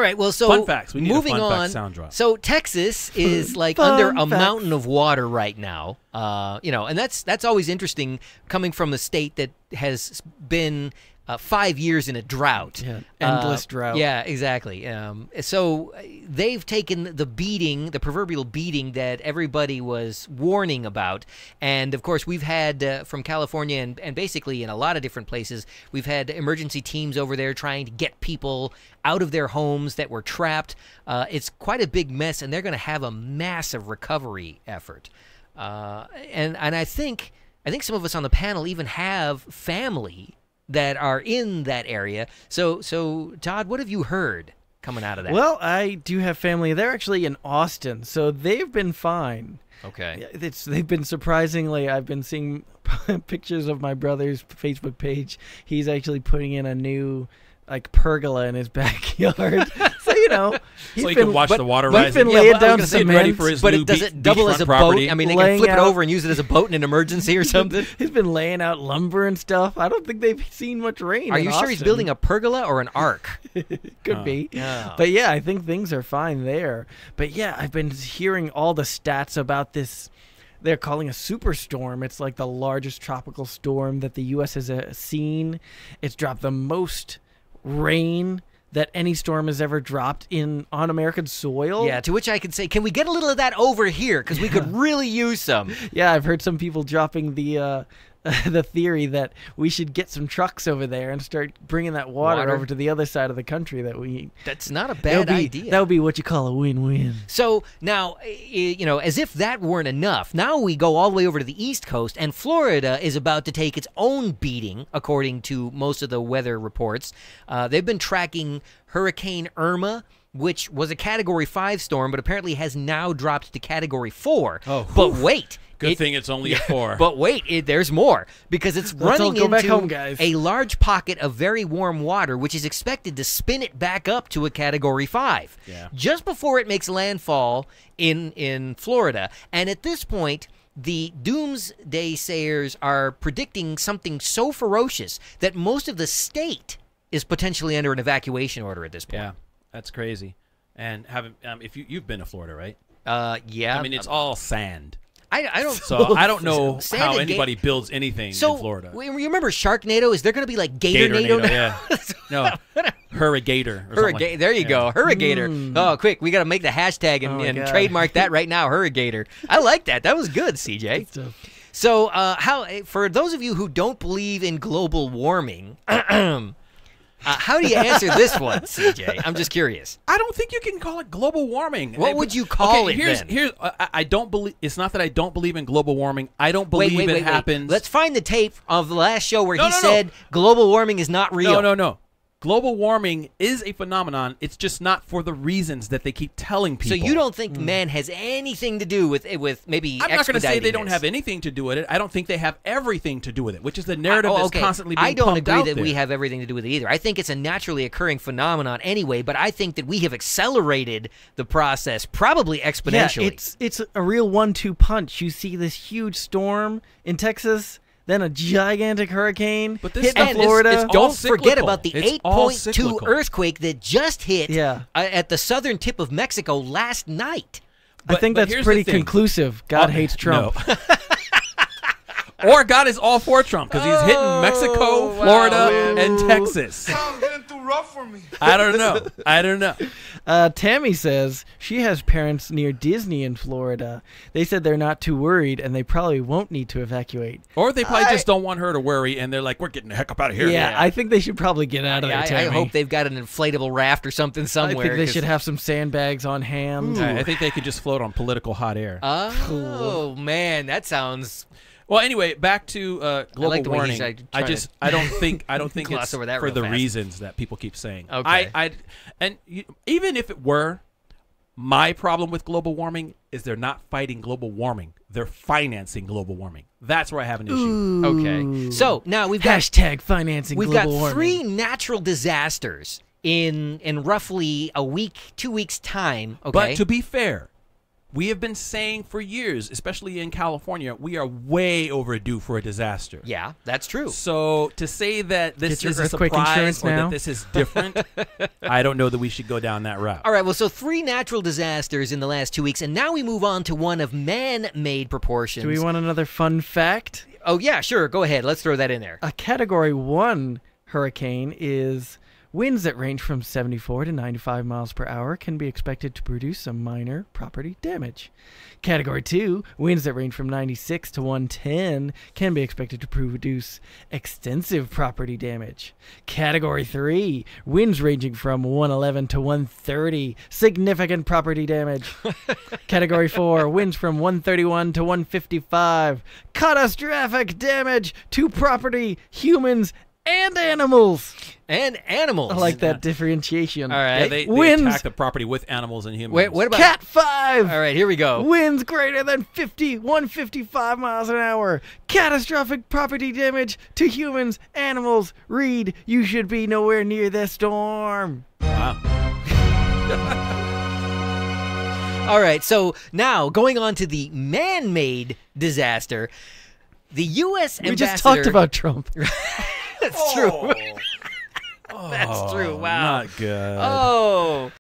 right, well, so fun facts. We need moving a fun on. fact sound drop. So Texas is like Fun under a facts. mountain of water right now. And that's always interesting coming from a state that has been 5 years in a drought. Yeah, endless drought. Yeah, exactly. So they've taken the beating, the proverbial beating that everybody was warning about. And, of course, we've had from California and basically in a lot of different places, we've had emergency teams over there trying to get people out of their homes that were trapped. It's quite a big mess, and they're going to have a massive recovery effort. And I think some of us on the panel even have family that are in that area. So Todd, what have you heard coming out of that? Well, I do have family. They're actually in Austin, so they've been fine. Okay. They've been surprisingly, I've been seeing pictures of my brother's Facebook page. He's actually putting in a new pergola in his backyard. So, so he can watch the water He's rising. been laying down getting cement. ready for his But new does it double beachfront as a property. boat? I mean, they Laying can flip it out- over and use it as a boat in an emergency or something. He's been laying out lumber and stuff. I don't think they've seen much rain. Are in you sure he's Austin. building a pergola or an ark? Could be. Oh. But yeah, I think things are fine there. But yeah, I've been hearing all the stats about this. They're calling a superstorm. It's like the largest tropical storm that the U.S. has seen. It's dropped the most rain that any storm has ever dropped on American soil. Yeah, to which I could say, can we get a little of that over here? Because we could really use some. Yeah, I've heard some people dropping the the theory that we should get some trucks over there and start bringing that water over to the other side of the country. That's not a bad idea. That would be what you call a win-win. So now, as if that weren't enough, now we go all the way over to the East Coast, and Florida is about to take its own beating, according to most of the weather reports. They've been tracking Hurricane Irma, which was a Category 5 storm, but apparently has now dropped to Category 4. Oh, but wait. Good thing it's only a 4. But wait, there's more, because it's running go back into home, guys. a large pocket of very warm water, which is expected to spin it back up to a Category 5 just before it makes landfall in Florida. And at this point, the doomsday sayers are predicting something so ferocious that most of the state is potentially under an evacuation order at this point. Yeah, that's crazy. And if you've been to Florida, right? Yeah. I mean, it's all sand. I don't. So I don't know Sand how and anybody builds anything in Florida. You remember Sharknado? Is there going to be like Gatornado? Yeah. No, Hurri-Gator. Hurri-Gator. There you go. Hurri-Gator. Oh, quick. We got to make the hashtag and trademark that right now. Hurri-Gator. I like that. That was good, CJ. So for those of you who don't believe in global warming, how do you answer this one, CJ? I'm just curious. I don't think you can call it global warming. What would you call it then? Here's I don't believe. It's not that I don't believe in global warming. I don't believe it happens. Let's find the tape of the last show where he said global warming is not real. No. Global warming is a phenomenon. It's just not for the reasons that they keep telling people. So you don't think man has anything to do with maybe I'm not going to say they don't this. have anything to do with it. I don't think they have everything to do with it, which is the narrative that's constantly being pumped out I don't agree that there. we have everything to do with it either. I think it's a naturally occurring phenomenon anyway, but I think that we have accelerated the process probably exponentially. Yeah, it's a real 1-2 punch. You see this huge storm in Texas, then a gigantic hurricane hit Florida. Don't forget about the 8.2 earthquake that just hit at the southern tip of Mexico last night. I think that's pretty conclusive. God hates Trump. No. Or God is all for Trump because he's hitting Mexico, Florida, and Texas. Sounds getting too rough for me. I don't know. Tammy says she has parents near Disney in Florida. They said they're not too worried, and they probably won't need to evacuate. Or they probably just don't want her to worry, and they're like, we're getting the heck up out of here. Yeah, I think they should probably get out of there, Tammy. I hope they've got an inflatable raft or something somewhere. I think they should have some sandbags on hand. I think they could just float on political hot air. Oh, man, that sounds... Well, anyway, back to global warming. I don't think it's over that for real the fast. reasons that people keep saying. Okay. Even if it were, my problem with global warming is they're not fighting global warming. They're financing global warming. That's where I have an issue. Ooh. Okay. So now we've got financing We've global got warming. 3 natural disasters in roughly a week, 2 weeks time. Okay. But to be fair, We have been saying for years, especially in California, we are way overdue for a disaster. Yeah, that's true. So to say that this Get your is a earthquake surprise insurance or now? that this is different, I don't know that we should go down that route. All right, well, so 3 natural disasters in the last 2 weeks, and now we move on to one of man-made proportions. Do we want another fun fact? Oh, yeah, sure. Go ahead. Let's throw that in there. A Category 1 hurricane is winds that range from 74 to 95 miles per hour can be expected to produce some minor property damage. Category 2, winds that range from 96 to 110 can be expected to produce extensive property damage. Category 3, winds ranging from 111 to 130, significant property damage. Category 4, winds from 131 to 155, catastrophic damage to property, humans, and animals. And animals. I like that differentiation. All right. Yeah, they Winds. attack the property with animals and humans. Wait, what about... Cat 5. All right, here we go. Winds greater than 155 miles an hour. Catastrophic property damage to humans, animals. Read, you should be nowhere near the storm. Wow. All right, so now going on to the man-made disaster, the U.S. ambassador... We just talked about Trump. That's true. That's true. Wow. Not good. Oh.